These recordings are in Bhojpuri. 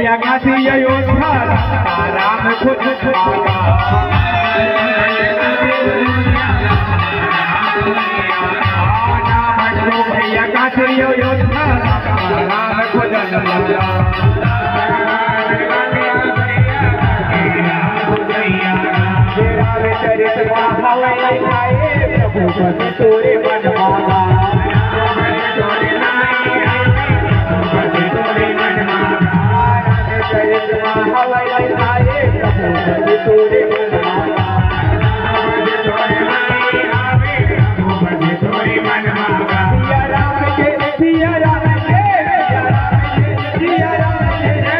भैया काशी अयोध्या राम खुद भागा भैया काशी अयोध्या राम खुद भागा चरित प्रभु तोरे मन मागा चरित हवाई आए प्रभु तोरे मन मागा सिया राम के सिया राम के सिया राम के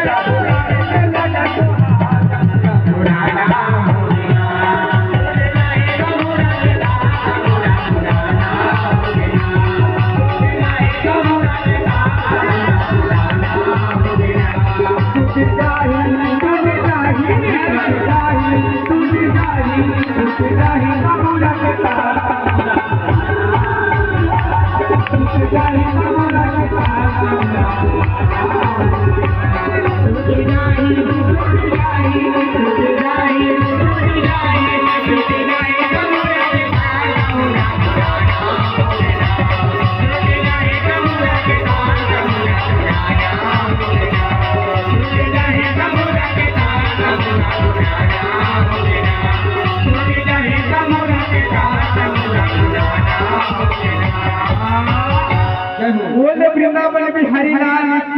वृंदावन बिहारी लाल।